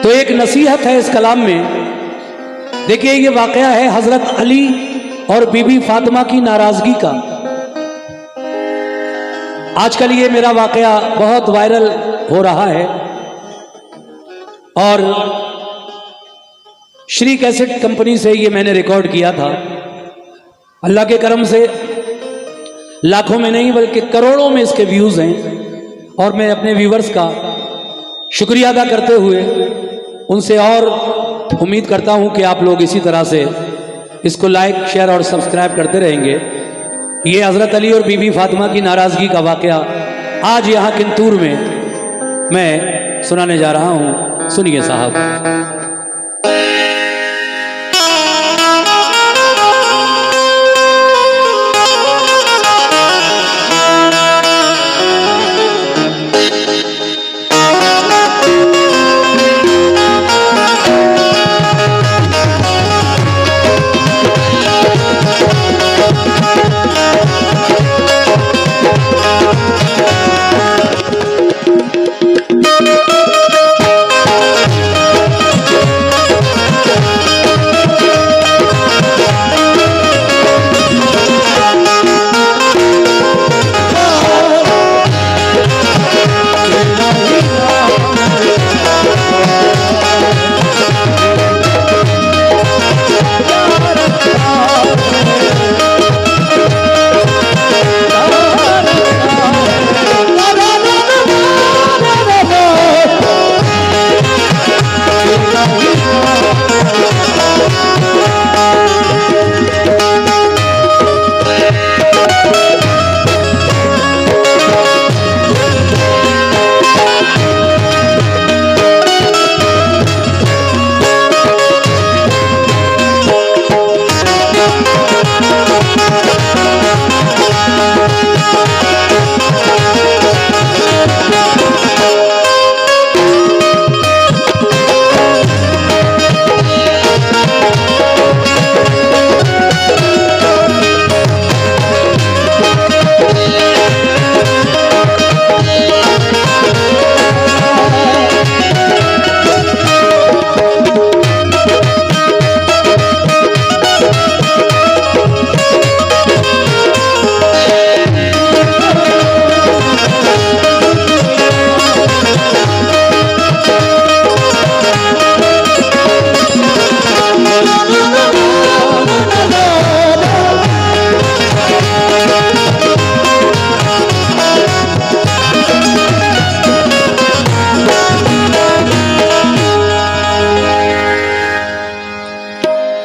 तो एक नसीहत है इस कलाम में। देखिए ये वाकया है हजरत अली और बीबी फातिमा की नाराजगी का। आजकल ये मेरा वाकया बहुत वायरल हो रहा है और श्री कैसेट कंपनी से ये मैंने रिकॉर्ड किया था। अल्लाह के करम से लाखों में नहीं बल्कि करोड़ों में इसके व्यूज हैं और मैं अपने व्यूवर्स का शुक्रिया अदा करते हुए उनसे और उम्मीद करता हूं कि आप लोग इसी तरह से इसको लाइक शेयर और सब्सक्राइब करते रहेंगे। ये हजरत अली और बीबी फातिमा की नाराजगी का वाकया आज यहाँ किंतूर में मैं सुनाने जा रहा हूं। सुनिए साहब।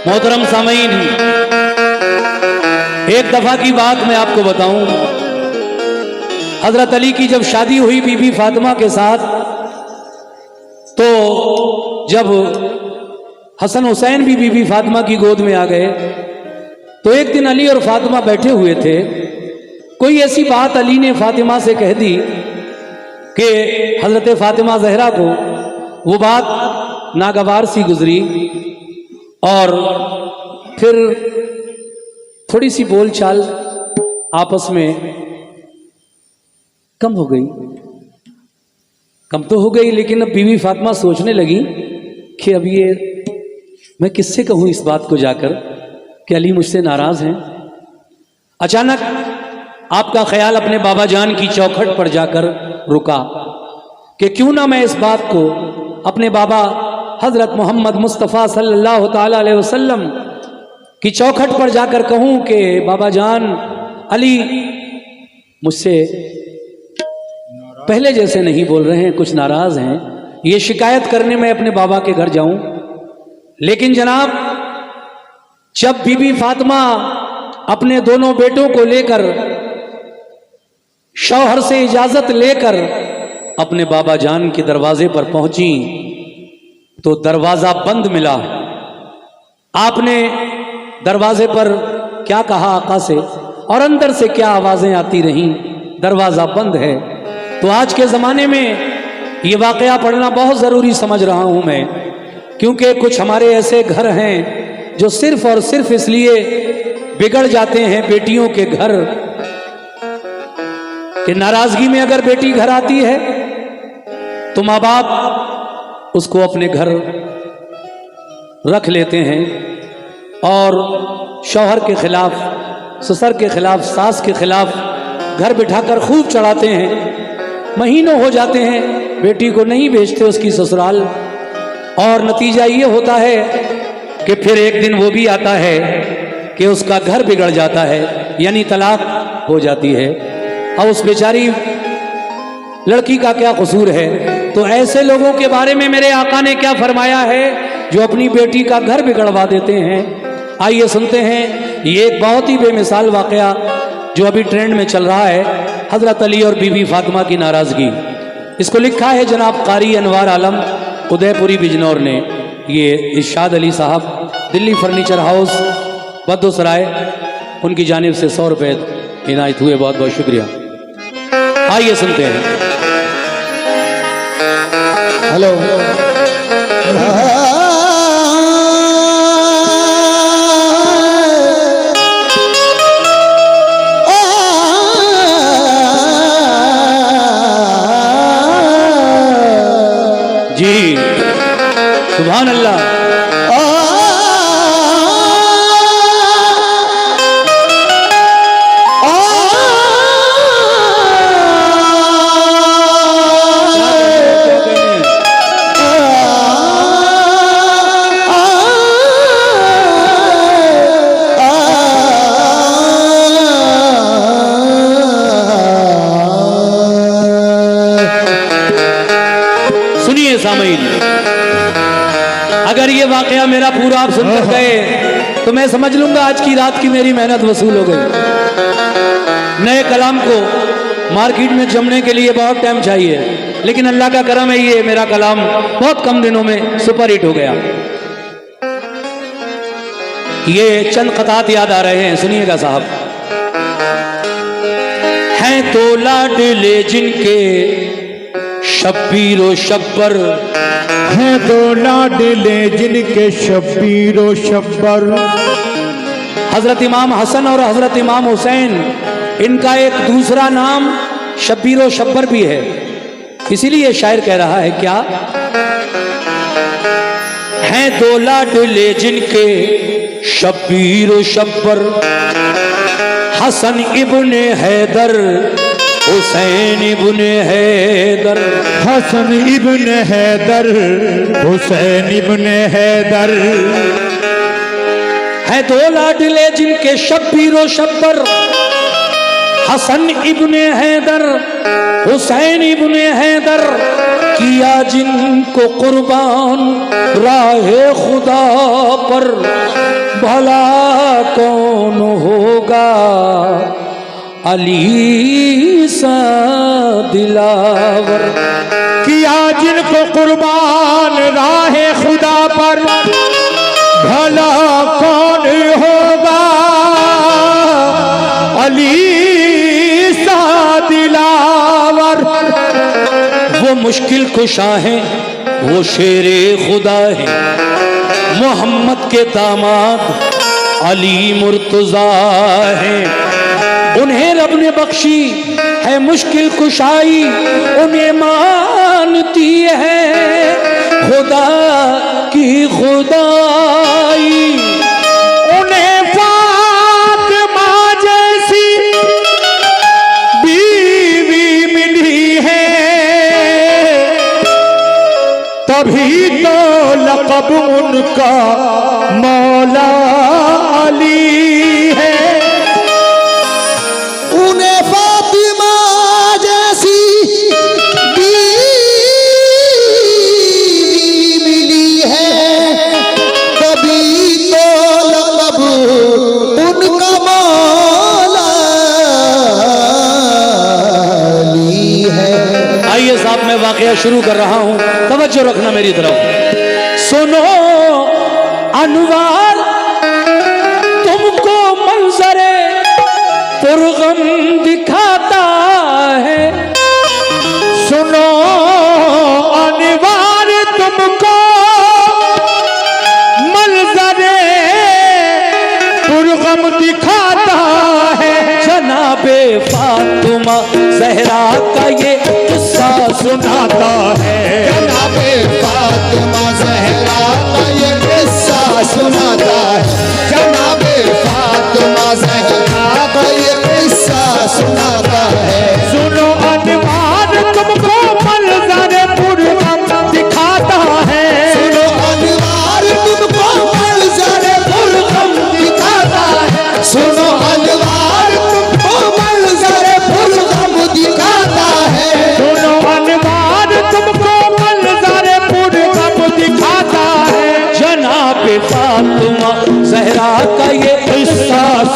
मोहतरम सामीन, एक दफा की बात मैं आपको बताऊं। हजरत अली की जब शादी हुई बीबी फातिमा के साथ, तो जब हसन हुसैन भी बीबी फातिमा की गोद में आ गए, तो एक दिन अली और फातिमा बैठे हुए थे। कोई ऐसी बात अली ने फातिमा से कह दी कि हजरत फातिमा जहरा को वो बात नागवार सी गुजरी और फिर थोड़ी सी बोलचाल आपस में कम हो गई। कम तो हो गई, लेकिन अब बीवी फातिमा सोचने लगी कि अब ये मैं किससे कहूं इस बात को जाकर कि अली मुझसे नाराज हैं। अचानक आपका ख्याल अपने बाबा जान की चौखट पर जाकर रुका कि क्यों ना मैं इस बात को अपने बाबा हजरत मोहम्मद मुस्तफ़ा सल्लल्लाहु ताला अलैहि वसल्लम की चौखट पर जाकर कहूं कि बाबा जान अली मुझसे पहले जैसे नहीं बोल रहे हैं, कुछ नाराज हैं। ये शिकायत करने में अपने बाबा के घर जाऊं। लेकिन जनाब, जब बीबी फातिमा अपने दोनों बेटों को लेकर शौहर से इजाजत लेकर अपने बाबा जान के दरवाजे पर पहुंची तो दरवाजा बंद मिला। आपने दरवाजे पर क्या कहा आका से और अंदर से क्या आवाजें आती रहीं, दरवाजा बंद है। तो आज के ज़माने में ये वाकया पढ़ना बहुत ज़रूरी समझ रहा हूँ मैं, क्योंकि कुछ हमारे ऐसे घर हैं जो सिर्फ और सिर्फ इसलिए बिगड़ जाते हैं बेटियों के घर कि नाराज़गी में अगर बेटी घर आती है तो माँ बाप उसको अपने घर रख लेते हैं और शौहर के खिलाफ, ससुर के खिलाफ, सास के खिलाफ घर बिठाकर खूब चढ़ाते हैं। महीनों हो जाते हैं, बेटी को नहीं भेजते उसकी ससुराल, और नतीजा ये होता है कि फिर एक दिन वो भी आता है कि उसका घर बिगड़ जाता है, यानी तलाक हो जाती है। अब उस बेचारी लड़की का क्या कसूर है? तो ऐसे लोगों के बारे में मेरे आका ने क्या फरमाया है जो अपनी बेटी का घर बिगड़वा देते हैं। आइए सुनते हैं ये एक बहुत ही बेमिसाल वाकया जो अभी ट्रेंड में चल रहा है, हजरत अली और बीबी फातिमा की नाराजगी। इसको लिखा है जनाब कारी अनवार आलम उदयपुरी बिजनौर ने। ये इरशाद अली साहब, दिल्ली फर्नीचर हाउस बद्दोसराय, उनकी जानिब से 100 रुपये इनायत हुए। बहुत बहुत शुक्रिया। आइए सुनते हैं। हेलो। जी सुभान अल्लाह। सुनिए सामीन, अगर ये वाकया मेरा पूरा आप सुनकर गए तो मैं समझ लूंगा आज की रात की मेरी मेहनत वसूल हो गई। नए कलाम को मार्केट में जमने के लिए बहुत टाइम चाहिए, लेकिन अल्लाह का करम है ये मेरा कलाम बहुत कम दिनों में सुपर हिट हो गया। ये चंद कतात याद आ रहे हैं, सुनिएगा साहब। हैं तो लाडले जिनके शब्बीर शब्बर, हैं तो लाडले जिनके शब्बीर शब्बर। हजरत इमाम हसन और हजरत इमाम हुसैन, इनका एक दूसरा नाम शब्बीर शब्बर भी है। इसीलिए शायर कह रहा है क्या, हैं दो लाडले जिनके शब्बीर शब्बर, हसन इब्ने हैदर हुसैन इब्ने हैदर। हसन इब्ने हैदर हुसैन इब्ने हैदर। है दो लाडले जिनके शब्बीर शब्बर, हसन इब्ने हैदर हुसैन इब्ने हैदर। किया जिनको कुर्बान राहे खुदा पर, भला कौन होगा अली सा दिलावर। किया जिनको कुर्बान राहे खुदा पर, भला कौन होगा अली सा दिलावर। वो मुश्किल कुशा हैं, वो शेरे खुदा है, मोहम्मद के दामाद अली मुर्तजा हैं। उन्हें रब ने बख्शी है मुश्किल कुशाई, उन्हें मानती है खुदा की खुदाई। उन्हें फातिमा जैसी बीवी मिली है, तभी तो लक़ब उनका मौला अली है। उन्हें फातिमा जैसी बीवी मिली है, तभी तो लक़ब उनका मौला अली है। आइए साहब, मैं वाकया शुरू कर रहा हूं, तवज्जो रखना मेरी तरफ। सुनो अनवार, तुमको मंजरे पुरगम दिखाता है। सुनो अनवार, तुमको मंजरे पुरगम दिखाता है। जनाबे फातिमा ज़हरा का ये किस्सा सुनाता है। जनाबे फातिमा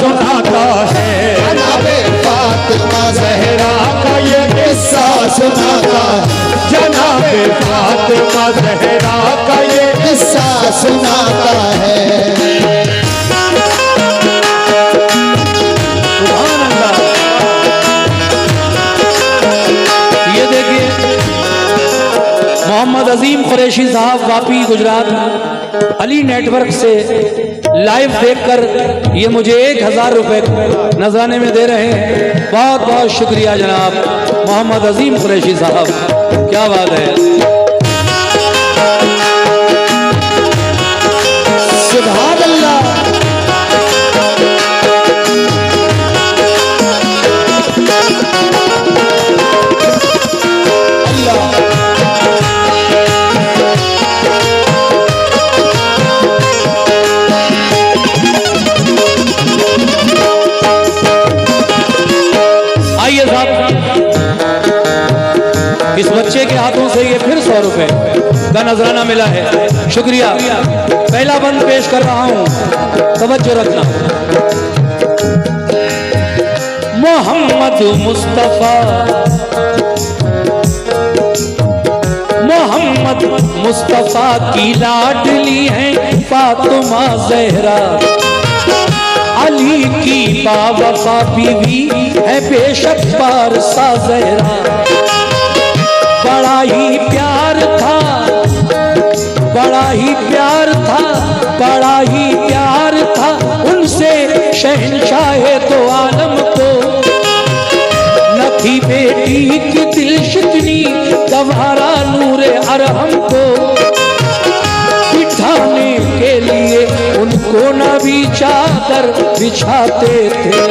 सुनाता है, जनाबे फातिमा ज़हरा का ये किस्सा सुनाता है, जनाबे फातिमा ज़हरा का ये किस्सा सुनाता है। सुभान अल्लाह। ये देखिए मोहम्मद अजीम कुरैशी साहब वापी गुजरात अली नेटवर्क से लाइव देखकर ये मुझे 1000 रुपए नजराने में दे रहे हैं। बहुत बहुत शुक्रिया जनाब मोहम्मद अजीम कुरैशी साहब, क्या बात है। सुभान अल्लाह। आइए साहब, इस बच्चे के हाथों से ये फिर 100 रुपए का नजराना मिला है, शुक्रिया। पहला बंद पेश कर रहा हूं, तवज्जो रखना। मोहम्मद मुस्तफा, मोहम्मद मुस्तफा की लाडली है फातिमा ज़हरा, अली की बावफा बीवी है बेशक पारसा ज़हरा। बड़ा ही प्यार था, बड़ा ही प्यार था, बड़ा ही प्यार था उनसे शहंशाहे तो आलम को। न थी बेटी की दिल शिकनी गवारा नूरे अरहम को, बिठाने के लिए उनको नबी चादर बिछाते थे।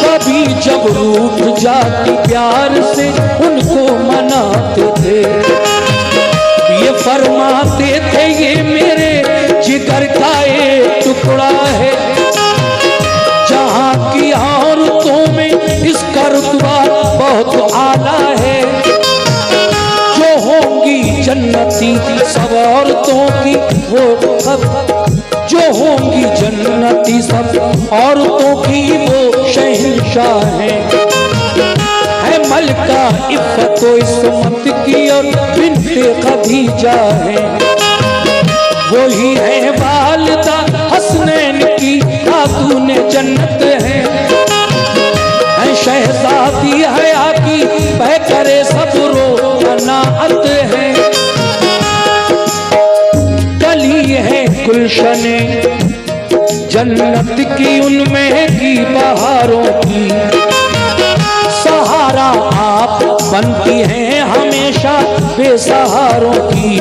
कभी जब रूठ जाती प्यार से उनको मनाते थे। ये फरमाते थे ये मेरे जिगर का एक टुकड़ा है, जहाँ की औरतों में इसका रुतबा बहुत आला है। जो होंगी जन्नती सब औरतों की वो जो होंगी जन्नती सब औरतों की वो शहंशाह है मलका इफ़्फ़त व इस्मत की और बिन्ते खदीजा है। वही है वालिदा हसनैन की खातून जन्नत है शहजादी हया की बह करे सबरो अनाअत है। गली है गुलशने जन्नत की उनमें की बहारों की, सहारा आप बनती हैं हमेशा बेसहारों की।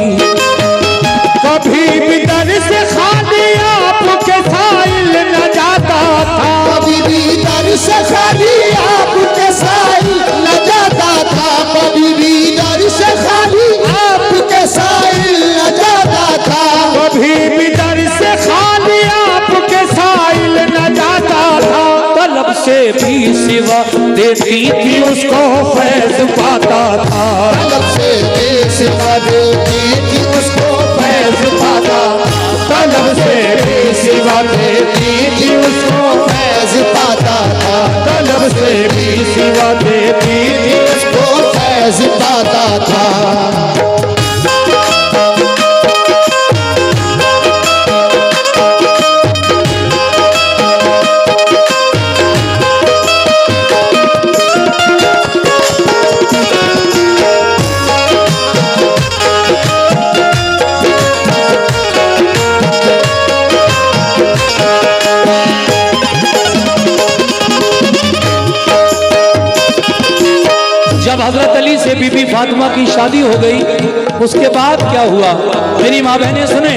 कभी भी दर से खाली आपके साइल न जाता था, कभी भी दर से खाली आपके साइल न जाता था, कभी भी दर से खाली आपके साइल न जाता था, कभी भी दर से खाली आपके साइल न जाता था। तलब से भी सिवा देती थी उसको फैज पाता था, तलब से बेसिवा देती थी उसको फैज पाता, तलब से भी सिवा देती थी उसको फैज पाता था, तलब से भी सिवा देती थी उसको फैज पाता था। जब हजरत अली से बीबी फातिमा की शादी हो गई, उसके बाद क्या हुआ मेरी माँ बहनें सुने।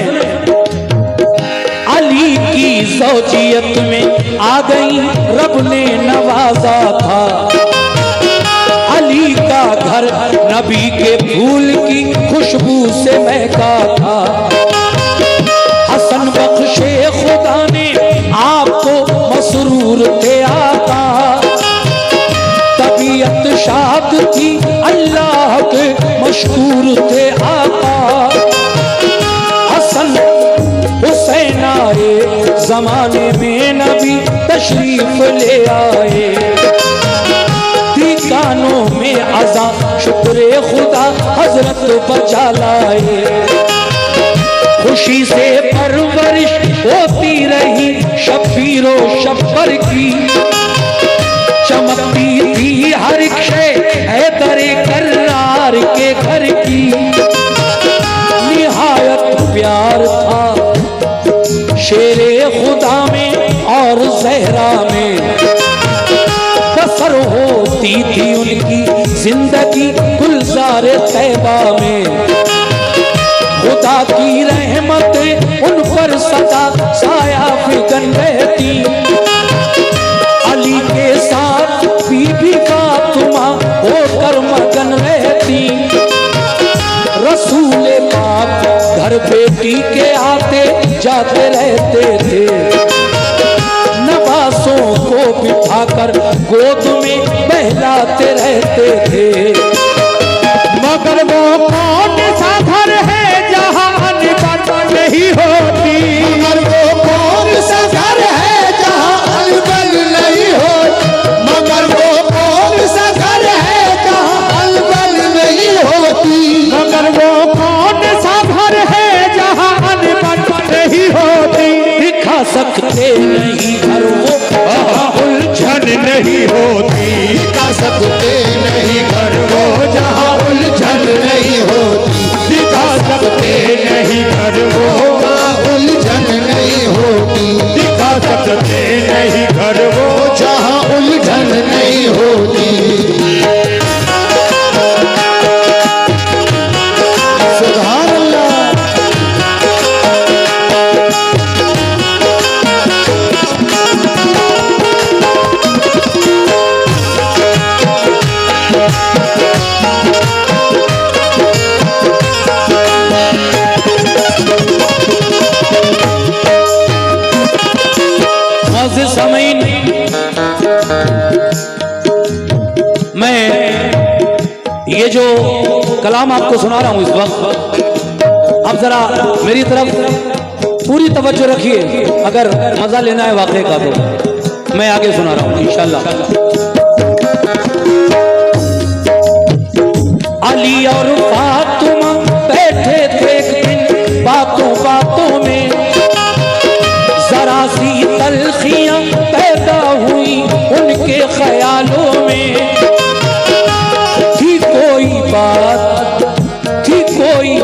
अली की ज़ौजियत में आ गई रब ने नवाजा था, अली का घर नबी के फूल की खुशबू से महका था। हसन बख्शे खुदा ने आपको मसरूर थे आका, तबीयत शाद थी अल्लाह के मशहूर थे आका। हसन हुसैन आए जमाने में नबी तशरीफ ले आए, दी कानों में अज़ा शुक्र खुदा हजरत बचा लाए। खुशी से परवरिश होती रही शबीरो शब्बर की, चमकती थी हर एक शे हैदरे कर्रार के घर की। निहायत प्यार था शेरे खुदा में और जहरा में, बसर होती थी उनकी जिंदगी गुलजार तैबा में। खुदा की रहमत उन पर सदा साया फिकन रहती, अली के साथ बीबी फातिमा होकर मगन रहती। रसूल पाक घर बेटी के आते जाते रहते थे, नवासों को बिठाकर गोद में बहलाते रहते थे। मगर वो कौन सा घर है जहाँ अनबन नहीं होती, मगर वो कौन सा घर है जहाँ अलबल नहीं होती, मगर वो कौन सा घर है जहाँ अलबल नहीं होती, मगर वो कौन सा घर है जहाँ अनबन नहीं होती। दिखा सकते नहीं घर वो वहाँ उलझन नहीं होती, दिखा सकते नहीं घर वो जहाँ उलझन नहीं होती, दिखा सकते नहीं घर वो, जहाँ उलझन नहीं होती, दिखा सकते नहीं घर वो। जहाँ उलझन नहीं होती। सुभान अल्लाह। मुअज़्ज़िज़ सामीन, मैं ये जो कलाम आपको सुना रहा हूँ इस वक्त, आप जरा मेरी तरफ पूरी तवज्जो रखिए। अगर मजा लेना है वाक़े का तो मैं आगे सुना रहा हूँ इंशाअल्लाह। अली और फातिमा बैठे थे एक दिन बातों बातों में, जरा सी तलखियां पैदा हुई उनके ख्यालों में। थी कोई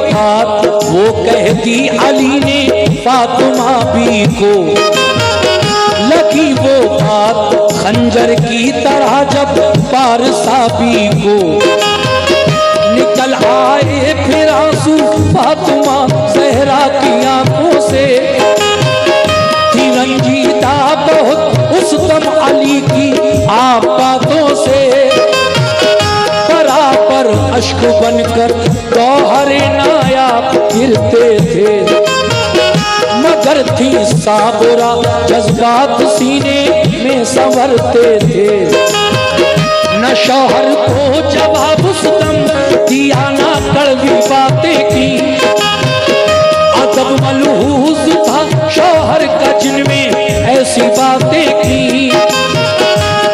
बात वो कहती अली ने फातिमा भी को, लगी वो बात खंजर की तरह जब पारसाबी को। निकल आए फिर आंसू फातिमा ज़हरा की आंखों से, थी रंजीदा बहुत उस दम अली की आप बातों से। बराबर अश्क बनकर गौहरे नायाब गिरते थे, मगर थी साबुरा जज्बात सीने में संवरते थे। न शौहर को जवाब उस दम दिया, ना कड़वी बातें की। अदब मलहूज था शौहर का जिनमें ऐसी बातें की।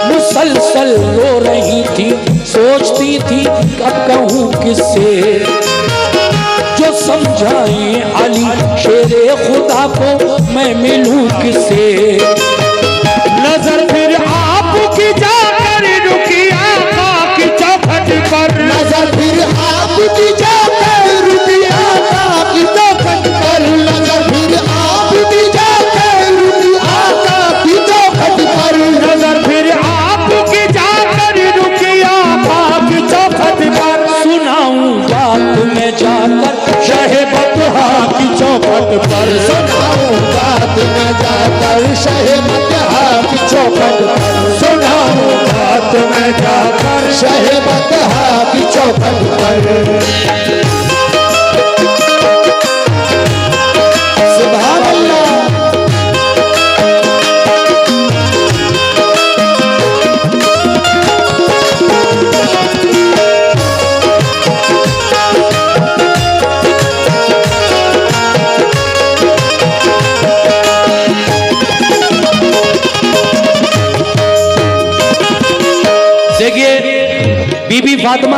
मुसलसल रो रही थी, सोचती थी कब कहूँ किससे, जो समझाएं अली शेरे खुदा को मैं मिलूं किससे। नजर फिर आपकी जाकर रुकी आका की चौखट पर, नजर फिर आपकी जाकर रुकी आका की चौखट पर, नजर फिर आपकी जाकर रुकी आका की चौखट पर, नजर फिर आपकी जाकर रुकी आका की चौखट पर। सुनाऊं बात मैं जाकर शहे बतहा की चौखट पर, सुनाऊं बात में जाकर शहे मतहा की चौखट पर, सुनाऊं बात में जाकर शहे मतहा की चौखट पर। सुभान अल्लाह।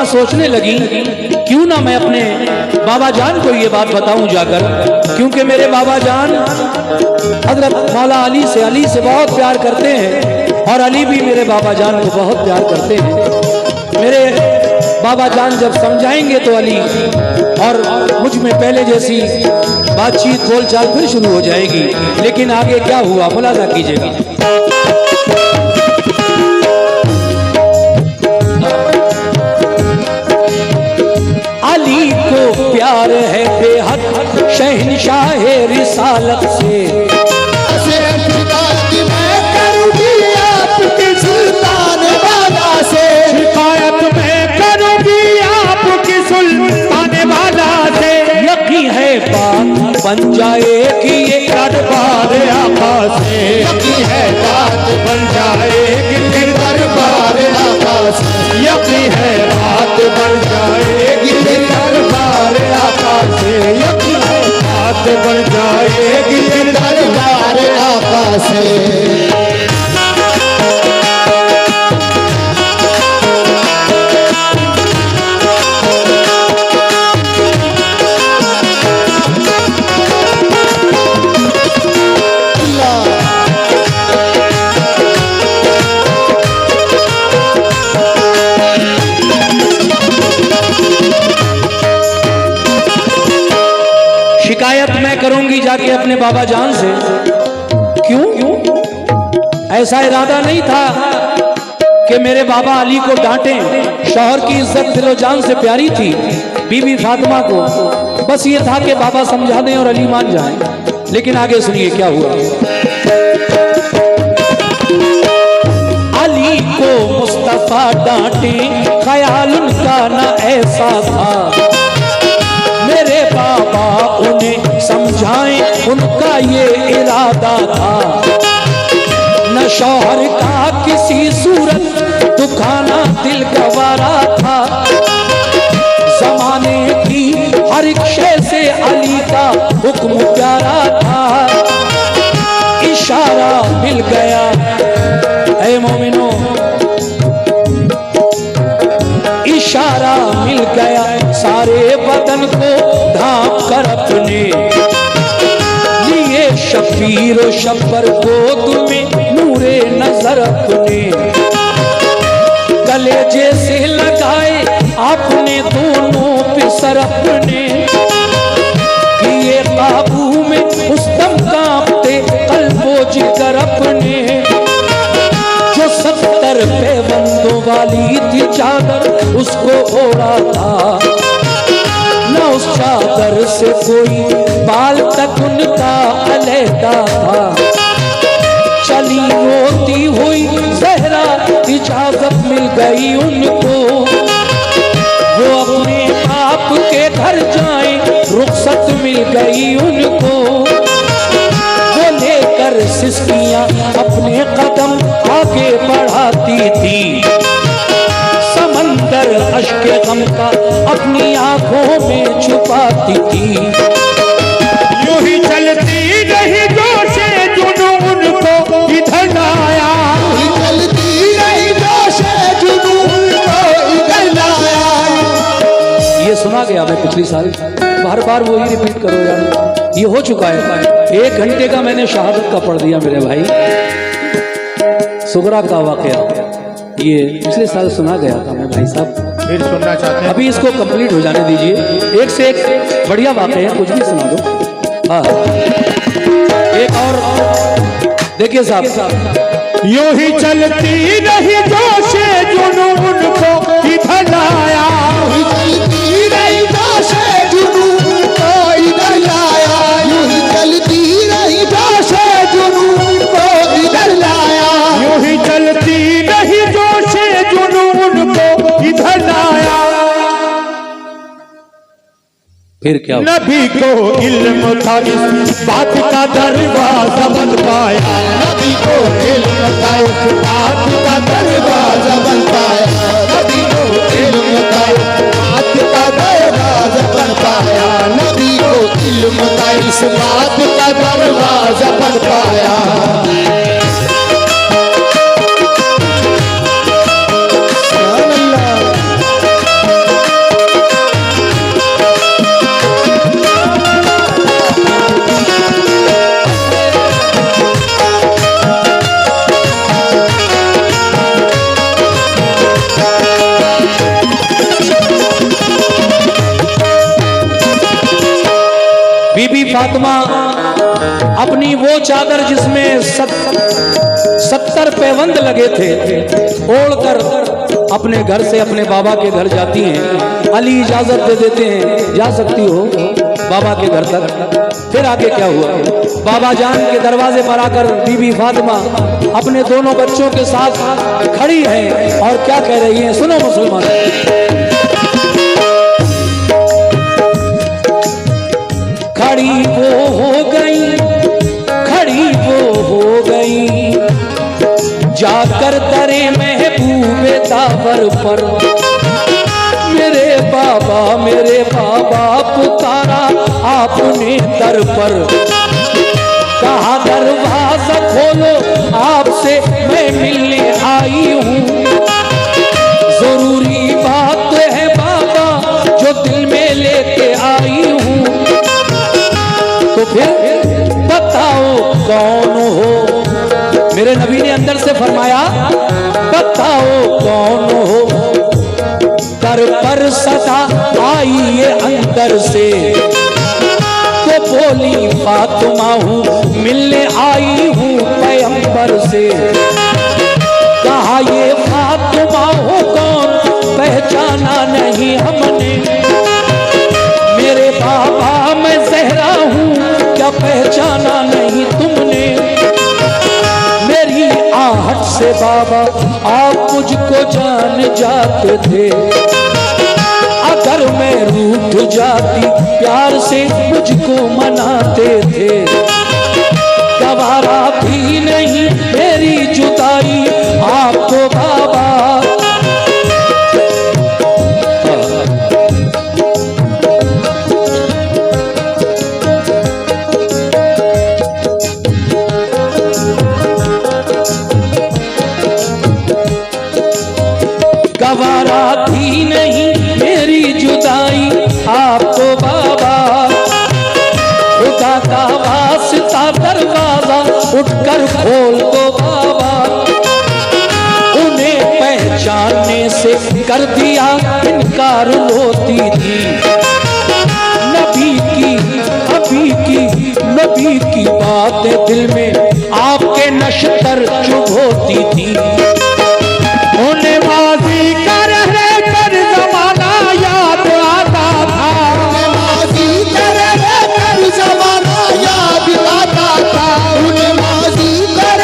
सोचने लगी क्यों ना मैं अपने बाबा जान को ये बात बताऊं जाकर, क्योंकि मेरे बाबा जान हजरत मौला अली से बहुत प्यार करते हैं और अली भी मेरे बाबा जान को बहुत प्यार करते हैं। मेरे बाबा जान जब समझाएंगे तो अली और मुझ में पहले जैसी बातचीत बोलचाल फिर शुरू हो जाएगी। लेकिन आगे क्या हुआ मुलाजा कीजिएगा। अली को प्यार है बेहद शहंशाह रिसालत से, मैं करूंगी आपके सुल्तान वाला से, शिकायत मैं करूंगी आपकी सुल्तान वाला से। यकीन है बात बन जाएगी ये दरबार आका से, यकीन है बात बन जाएगी फिर दरबार आका से, यकीन है बात बन जाएगी फिर दरबार आका से, यकीन है बात बन जाएगी फिर दरबार आका से। शिकायत मैं करूंगी जाके अपने बाबा जान से। क्यों? ऐसा इरादा नहीं था कि मेरे बाबा अली को डांटें। शौहर की इज्जत दिलो जान से प्यारी थी बीबी फातिमा को, बस ये था कि बाबा समझा दें और अली मान जाएं। लेकिन आगे सुनिए क्या हुआ। अली को मुस्तफा डांटे ख्याल उनका ना ऐसा था, मेरे बाबा उन्हें समझाएं उनका ये इरादा था। न शौहर का किसी सूरत दुखाना दिल गवारा था, जमाने की हर एक शय से अली का हुक्म प्यारा था। इशारा मिल गया ऐ मोमिनो, इशारा मिल गया सारे बदन को ढांप कर अपने लिए, शबीर और शब्बर को तुम्हें नूरे नजर अपने कलेजे से लगाए आपने दोनों पे सर अपने, किए काबू में उस दम कांपते कल्बो जिगर अपने। जो 70 पैबंदों वाली थी चादर उसको ओढ़ा था, न उस चादर से कोई बाल तक उनका अलहदा था। चली रोती हुई जहरा इजाजत मिल गई उनको, वो अपने बाप के घर जाए रुखसत मिल गई उनको। वो लेकर सिस्कियां अपने कदम आगे बढ़ाती थी, समंदर अश्के गम का अपनी आंखों में छुपाती थी। यूं ही चलती रही जोशे जुनून को इधर लाया, चलती रही जोशे जुनून को इधर लाया। ये सुना गया मैं पिछली साल, बार बार वो ही रिपीट करो यार, ये हो चुका है। 1 घंटे का मैंने शहादत का पढ़ दिया मेरे भाई, सुगरा का वाकया ये पिछले साल सुना गया था मैं भाई साहब, फिर सुनना चाहते हैं। अभी इसको कंप्लीट हो जाने दीजिए। एक से एक बढ़िया वाकया है, कुछ भी सुना दो। हाँ एक और देखिए साहब, यूं ही चलती रही जोशे जुनून को इधर लाया, चलती रही जोशे जुनून को इधर लाया, यूं ही चलती रही जोशे जुनून को इधर लाया। यूं ही चलती रही जोशे जुनून को इधर लाया। फिर क्या हुआ? नबी को इल्म था इस बात का दरवाजा बन पाया, नबी को इल्म था इस बात का दरवाजा बन पाया, नबी को इल्म था इस बात का दरवाजा बन पाया, नबी को इल्म था इस बात का दरवाजा बन पाया। बीबी फातिमा अपनी वो चादर जिसमें 70 पैबंद लगे थे ओढ़कर अपने घर से अपने बाबा के घर जाती हैं। अली इजाजत दे देते हैं, जा सकती हो बाबा के घर तक। फिर आगे क्या हुआ, बाबा जान के दरवाजे पर आकर बीबी फातिमा अपने दोनों बच्चों के साथ खड़ी है और क्या कह रही है, सुनो मुसलमान। खड़ी वो हो गई, खड़ी वो हो गई, जाकर दरे महबूबे दावर पर, मेरे बाबा पुकारा आपने दर पर, कहा दरवाजा खोलो आपसे मैं मिलने आई हूँ, जरूरी बात है बाबा जो दिल में लेके आई हूँ, तो फिर बताओ कौन हो। मेरे नबी ने अंदर से फरमाया बताओ कौन हो, दर पर सदा आई ये अंदर से, तो बोली फातिमा हूँ मिलने आई हूँ पैगंबर से, कहा ये फातिमा हो कौन पहचाना नहीं हमने, मेरे बाबा मैं ज़हरा हूँ क्या पहचाना नहीं तुमने, मेरी आहट से बाबा आप मुझको जान जाते थे, अगर मैं रूठ जाती प्यार से मुझको मनाते थे, गवारा भी नहीं मेरी जुदाई आपको बाबा। गवारा भी नहीं मेरी जुदाई आपको बाबा, खुदा का वास्ता दरवाजा उठकर खोल दो बाबा, उन्हें पहचानने से कर दिया इनकार होती थी, नबी की बातें दिल में आपके नश्तर चुभ होती थी, उन्हें माजी कर जमाना याद आता था, उन्हें माजी कर जमाना याद आता था, उन्हें माजी कर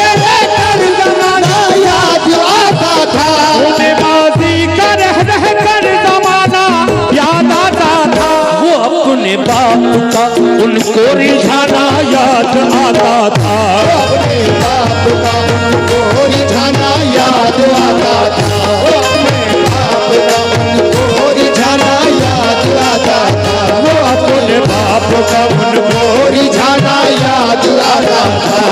जमाना याद आता था, उन्हें माजी कर जमाना याद आता था, वो अपने बाप का उनको रिझाना याद आता था, अपने बाप का उनको रिझाना याद आता था, अपने बाप का उनको रिझाना याद आता था, वो अपने बाप का उनको रिझाना याद आता था।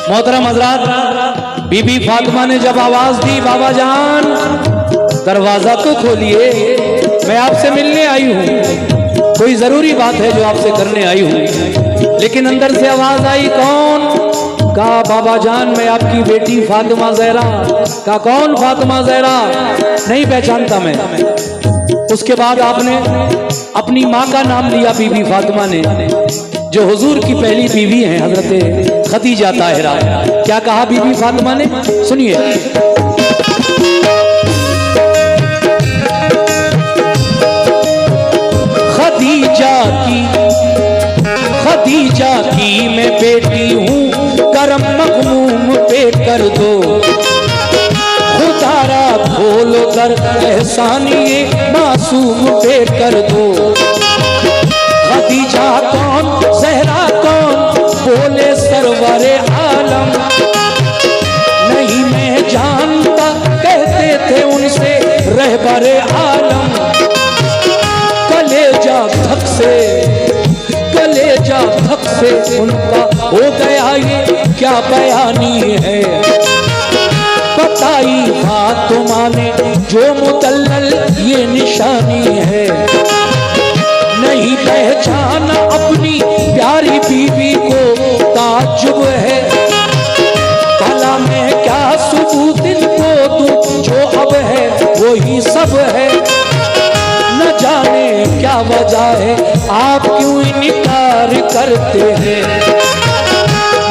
मोहतरम हजरात, बीबी फातिमा ने जब आवाज दी बाबा जान दरवाजा तो खोलिए, मैं आपसे मिलने आई हूँ, कोई जरूरी बात है जो आपसे करने आई हूँ, लेकिन अंदर से आवाज आई कौन, कहा बाबा जान मैं आपकी बेटी फातिमा ज़हरा, कहा कौन फातिमा ज़हरा, नहीं पहचानता मैं। उसके बाद आपने अपनी माँ का नाम लिया बीबी फातिमा ने, जो हुजूर की पहली बीवी हैं हजरत खदीजा ताहिरा। क्या कहा बीबी फातिमा ने, सुनिए। खदीजा की मैं बेटी हूँ करम मगमूम पे कर दो, खुदारा खोलो दर एहसानिए मासूम पे कर दो। खदीजा कौन ज़हरा कौन बोले सरवरे आलम, नहीं मैं जानता कहते थे उनसे रहबरे आलम। कलेजा धक से उनका हो गया ये क्या बयानी है, फातिमा ने जो मुदल्लल ये निशानी है, नहीं पहचाना अपनी प्यारी बीवी को ताज्जुब है। भला मैं क्या सबूत इनको दूं, जो अब है वही सब है। न जाने क्या वजह है, आप क्यों इनकार करते हैं।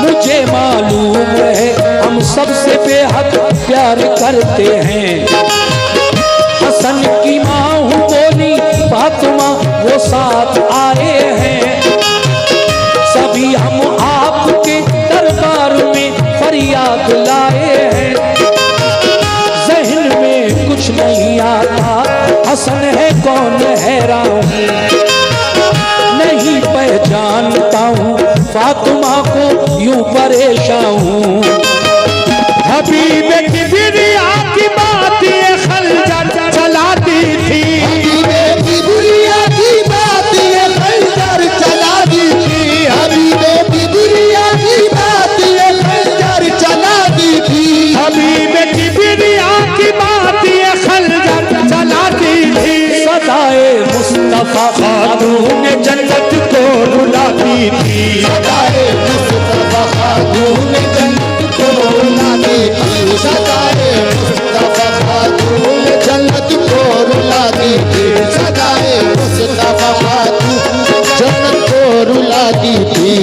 मुझे मालूम है हम सबसे बेहद प्यार करते हैं। हसन की माँ हूँ बोली फातिमा, वो साथ आए हैं। सभी हम आपके दरबार में फरियाद लाए हैं। जहन में कुछ नहीं आता, हसन है कौन हैरान हूँ। नहीं पहचानता हूँ फातिमा को, यूं परेशान हूँ। हबीब किबरिया की बात ये खंजर चलाती थी, हबीबे किबरिया की बात ये खंजर चलाती थी। हबीबे किबरिया की बात ये खंजर चलाती थी। हबीब किबरिया की बात ये खंजर चलाती थी। सदाए मुस्तफा खातून जन्नत को रुलाती थी, सदाए मुस्तफा खातून जन्नत को रुलाती थी। सदाए मुस्तफा खातून जन्नत को रुलाती थी। सदाए मुस्तफा खातून जन्नत को रुलाती थी।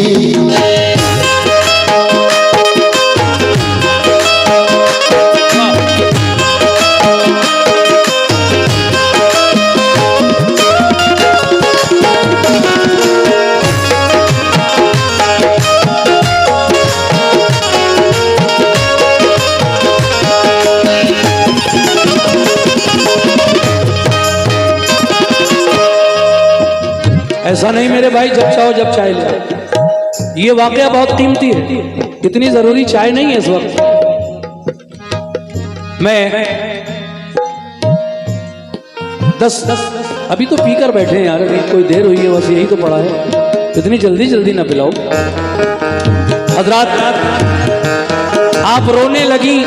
ऐसा नहीं मेरे भाई, जब चाहो जब चाय ले आओ। ये वाकया बहुत कीमती है, इतनी जरूरी चाय नहीं है इस वक्त। मैं 10 अभी तो पीकर बैठे हैं यार, अभी कोई देर हुई है, बस यही तो पड़ा है। इतनी जल्दी जल्दी ना पिलाओ। हजरात, आप रोने लगी,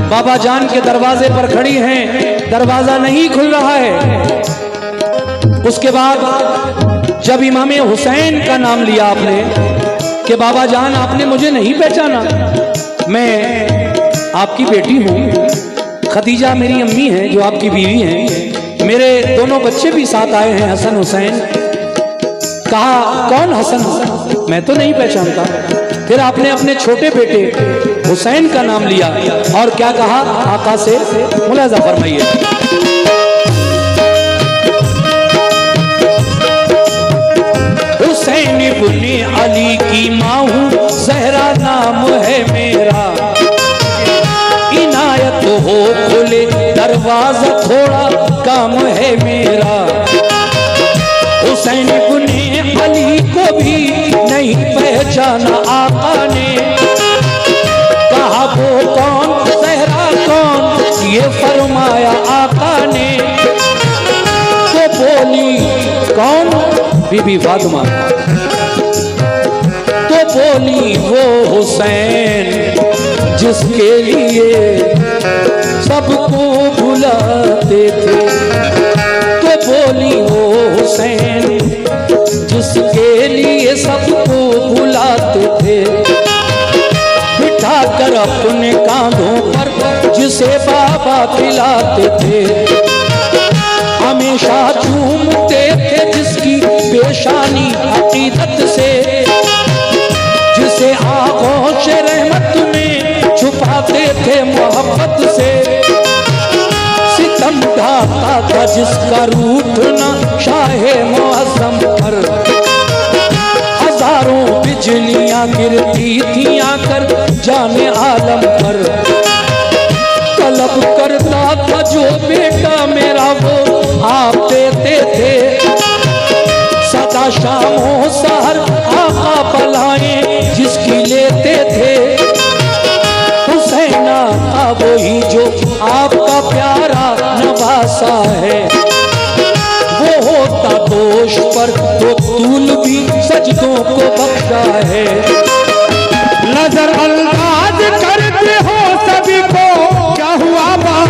बाबा जान के दरवाजे पर खड़ी हैं, दरवाजा नहीं खुल रहा है। उसके बाद जब इमाम हुसैन का नाम लिया आपने कि बाबा जान आपने मुझे नहीं पहचाना, मैं आपकी बेटी हूँ, खदीजा मेरी अम्मी हैं जो आपकी बीवी हैं, मेरे दोनों बच्चे भी साथ आए हैं हसन हुसैन। कहा कौन हसन, मैं तो नहीं पहचानता। फिर आपने अपने छोटे बेटे हुसैन का नाम लिया और क्या कहा आका से, मुलाजा फरमाइए। हुसैन इब्ने अली की माँ हूँ, ज़हरा नाम है मेरा। इनायत हो खुले दरवाजा, थोड़ा काम है मेरा। हुसैन इब्ने अली को भी नहीं पहचाना आका ने। कहा वो कौन, ज़हरा कौन, ये फरमाया आका ने। तो बोली कौन, बीबी फातिमा। तो बोली वो हुसैन जिसके लिए सबको भुलाते थे। तो बोली वो हुसैन जिसके लिए सबको भुलाते थे। बिठा कर अपने कांधों पर जिसे बाबा खिलाते थे। हमेशा झूमते थे जिसकी पेशानी अकीदत से। जिसे आगोश रहमत में छुपाते थे मोहब्बत से। सितम ढाता था जिसका रूठना शाहे मुअज़्ज़म पर। हजारों बिजलियां गिरती थी आकर जाने आलम पर। तलब करता था जो बेटा मेरा वो आप देते थे। सदा शामों सहर आका बलाएं जिसकी लेते थे। हुसैन आका वही जो आपका प्यारा नवासा है। वो होता दोष पर तो तूल भी सजदों को बख्शा है। नजर अंदाज करते हो सभी को, क्या हुआ बात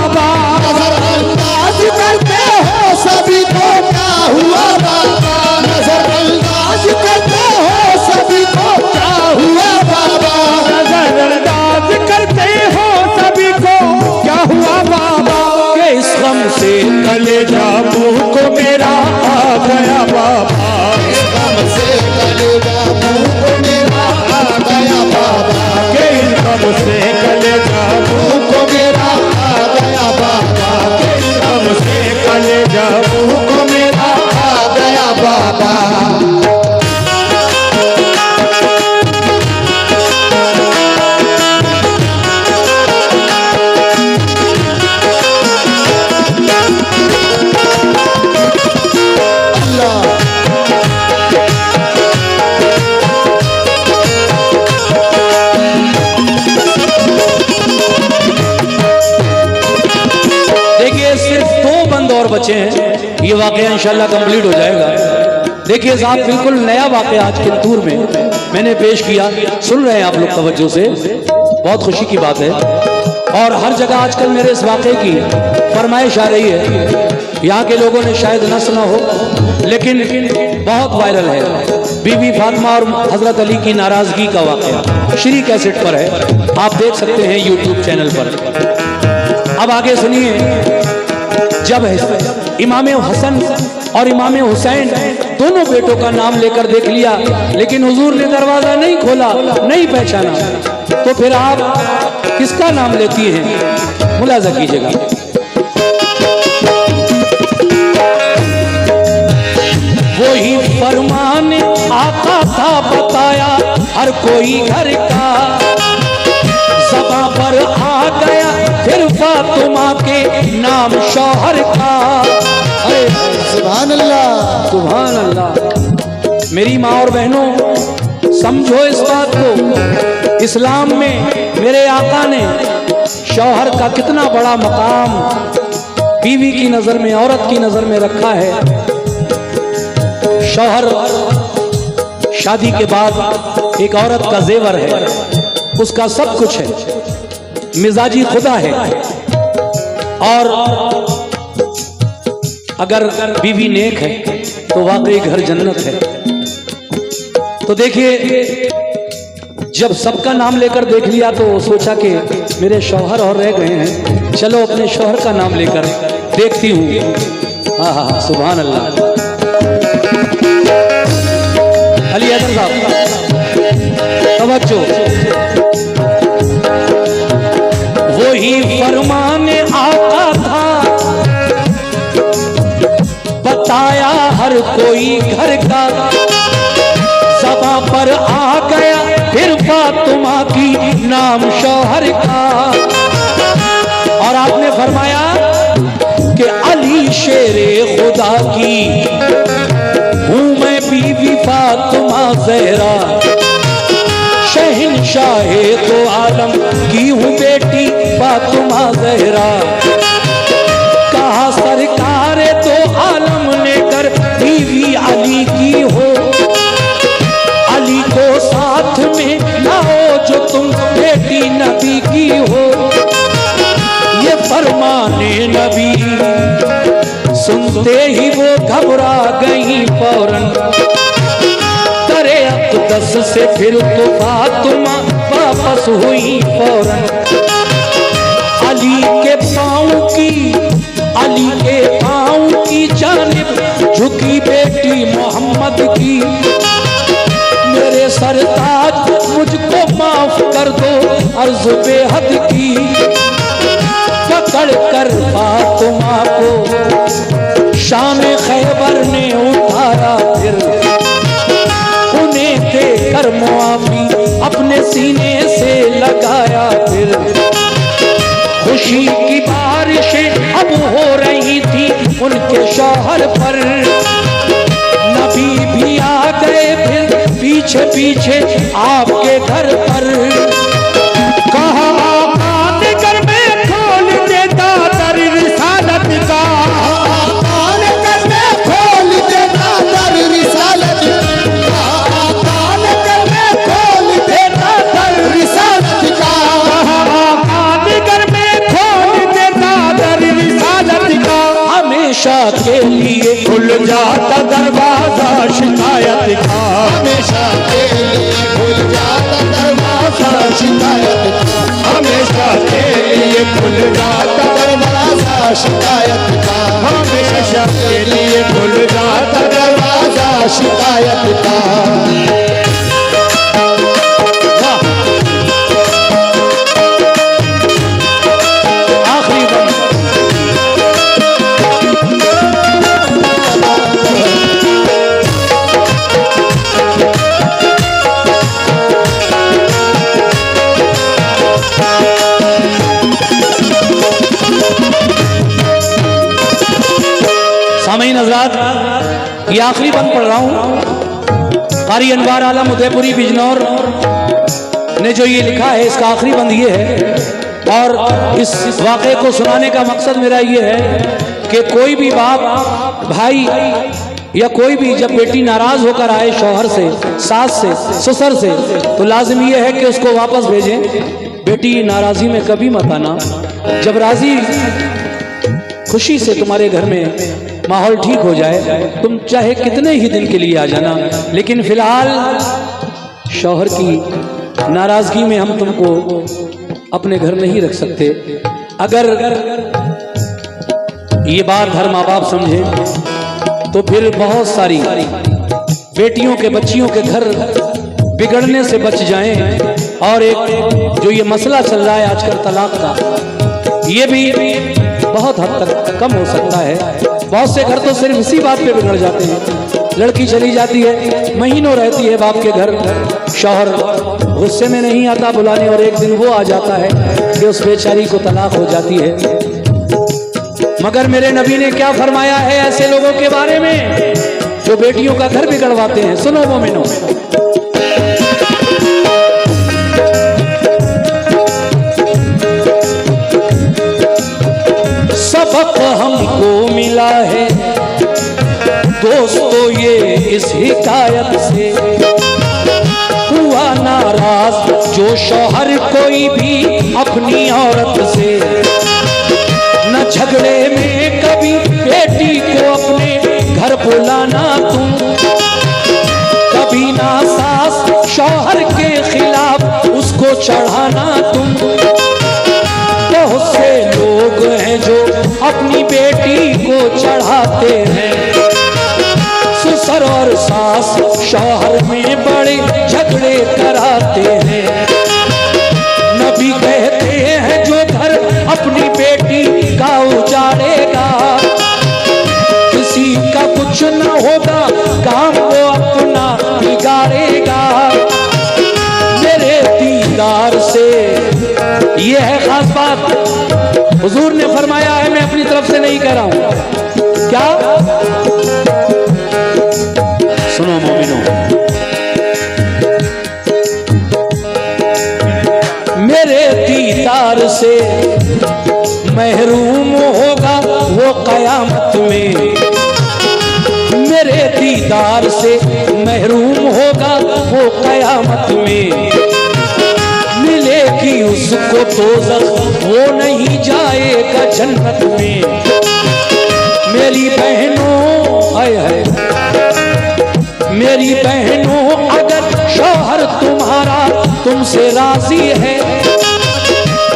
और बचे हैं, ये वाकया इंशाल्लाह कंप्लीट हो जाएगा। देखिए साहब, बिल्कुल नया वाकया आज किंतूर में मैंने पेश किया, सुन रहे हैं आप लोग तवज्जो से, बहुत खुशी की बात है। और हर जगह आजकल मेरे इस वाकये की फरमाइश आ रही है। यहाँ के लोगों ने शायद न सुना हो, लेकिन बहुत वायरल है। बीबी फातिमा और हजरत अली की नाराजगी का वाकया श्री कैसेट पर है, आप देख सकते हैं यूट्यूब चैनल पर। अब आगे सुनिए। जब इमाम हसन और इमाम हुसैन दोनों बेटों का नाम लेकर देख लिया, लेकिन हुजूर ने दरवाजा नहीं खोला, नहीं पहचाना, तो फिर आप किसका नाम लेती हैं? मुलाजा कीजिएगा। वही फरमान आका था बताया हर कोई घर का, ज़बां पर आ गया फिर फातिमा के नाम शौहर का। अरे सुभान अल्लाह, सुभान अल्लाह। मेरी माँ और बहनों, समझो इस बात को, इस्लाम में मेरे आका ने शौहर का कितना बड़ा मकाम बीवी की नजर में, औरत की नजर में रखा है। शौहर शादी के बाद एक औरत का जेवर है, उसका सब कुछ है, मिजाजी खुदा है। और अगर बीवी नेक है तो वाकई घर जन्नत है। तो देखिए, जब सबका नाम लेकर देख लिया तो सोचा कि मेरे शौहर और रह गए हैं, चलो अपने शौहर का नाम लेकर देखती हूँ। हाँ हाँ, सुभान अल्लाह। अली हैदर साहब तवज्जो। वही फरमान आका था बताया हर कोई घर का, ज़बां पर आ गया फिर फातिमा की नाम शौहर का। और आपने फरमाया कि अली शेरे खुदा की हूँ मैं बीवी फातिमा ज़हरा, शहंशाहे तो आलम की हूँ बेटी फातिमा ज़हरा। कहा सरकार तो आलम ने कर बीवी अली की हो, अली को साथ में लाओ जो तुम बेटी नबी की हो। ये फरमाने नबी सुनते ही वो घबरा गई फौरन, करे अक़दस से फिर तो फातिमा वापस हुई फौरन। अली के पाँव की जानिब झुकी बेटी मोहम्मद की, मेरे सरताज मुझको माफ कर दो अर्ज़ बेहद की। पकड़ कर फातिमा को शान खैबर ने उठाया, फिर उन्हें देकर मुआफ़ी अपने सीने से लगाया। फिर खुशी की बारिशें अब हो रही थी उनके शौहर पर, नबी भी आ गए फिर पीछे पीछे आपके घर पर। कहा आका घर में खोल देता दर रिसालत का, घर में खोल देता दर रिसालत का, घर में खोल देता दर रिसालत का। घर में खोल देता दर रिसालत का, हमेशा के लिए खुल जाता दरवाजा शिकायत का, हमेशा के लिए खुल जाता दरवाजा शिकायत का, हमेशा के लिए खुल जाता दरवाजा शिकायत का, हमेशा के लिए खुल जाता दरवाजा शिकायत का। आखिरी बंद। सामईन हज़रात, ये आखिरी बंद पढ़ रहा हूँ। कारी अनवार आलम उदयपुरी बिजनौर ने जो ये लिखा है, इसका आखिरी बंद ये है। और इस वाक़े को सुनाने का मकसद मेरा ये है कि कोई भी बाप, भाई या कोई भी जब बेटी नाराज होकर आए शौहर से, सास से, ससुर से, तो लाजिम ये है कि उसको वापस भेजें। बेटी नाराजी में कभी मत आना। जब राजी खुशी से तुम्हारे घर में माहौल ठीक हो जाए, तुम चाहे कितने ही दिन के लिए आ जाना, लेकिन फिलहाल शौहर की नाराजगी में हम तुमको अपने घर नहीं रख सकते। अगर ये बात हर माँ बाप समझे तो फिर बहुत सारी बेटियों के, बच्चियों के घर बिगड़ने से बच जाएं। और एक जो ये मसला चल रहा है आजकल तलाक का, ये भी बहुत हद तक कम हो सकता है। बहुत से घर तो सिर्फ इसी बात पे बिगड़ जाते हैं। लड़की चली जाती है, महीनों रहती है बाप के घर, शौहर गुस्से में नहीं आता बुलाने, और एक दिन वो आ जाता है कि उस बेचारी को तलाक हो जाती है। मगर मेरे नबी ने क्या फरमाया है ऐसे लोगों के बारे में जो बेटियों का घर बिगड़वाते हैं? सुनो मोमिनो, सबक हमको मिला है दोस्तों ये इस हिकायत से, हुआ नाराज जो शौहर कोई भी अपनी औरत से, न झगड़े में कभी बेटी को अपने घर बुलाना तुम, कभी ना सास शौहर के खिलाफ उसको चढ़ाना तुम। बहुत से लोग हैं जो अपनी बेटी को चढ़ाते हैं, ससुर और सास शौहर में बड़े झगड़े कराते हैं। नबी कहते हैं जो घर अपनी बेटी का उजाड़ेगा, किसी का कुछ न होगा, काम वो अपना बिगाड़ेगा। मेरे दीदार से, ये है खास बात हुजूर ने फरमाया है, मैं अपनी तरफ से नहीं कह रहा हूं। क्या? सुनो मोमिनो, मेरे दीदार से महरूम होगा वो कयामत में, मेरे दीदार से महरूम होगा वो कयामत में। मिलेगी उसको दोज़ख, वो नहीं जाएगा जन्नत में। मेरी बहनों, हाय हाय, मेरी बहनों, अगर शौहर तुम्हारा तुमसे राजी है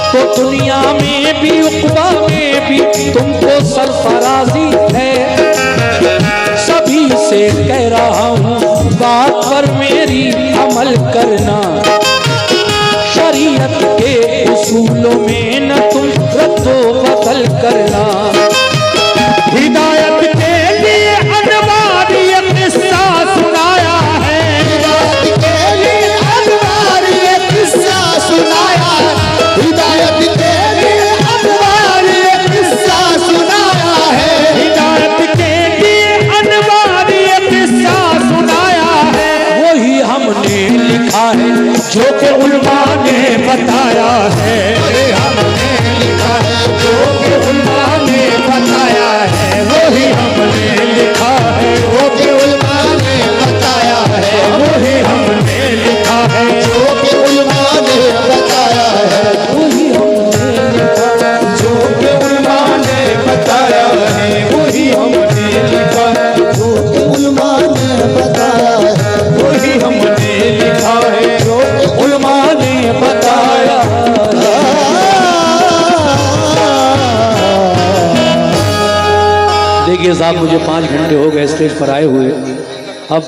तो दुनिया में भी उक़बा में भी तुमको सरफराजी है। सभी से कह रहा हूँ बात पर मेरी अमल करना, शरीयत के उसूलों में न तुम रद्दो बदल करना। हिदायत के लिए अनवार ये किस्सा सुनाया है, हिदायत के लिए अनवार ये किस्सा सुनाया, हिदायत के लिए अनवार ये किस्सा सुनाया है, हिदायत के लिए अनवार ये किस्सा सुनाया है। वही हमने लिखा है जो कि उलमा ने बताया है, हमने लिखा है जो कि उलमा ने बताया है, वही हमने लिखा है, जो कि उलमा ने बताया है, वही हमने लिखा है, जो कि उलमा ने बताया है, वही हमने लिखा, जो कि उलमा ने बताया है, वही हमने लिखा है, जो कि उलमा ने बताया है, वही हमने लिखा है, जो कि उलमा ने बताया। देखिए साहब, मुझे 5 घंटे हो गए स्टेज पर आए हुए,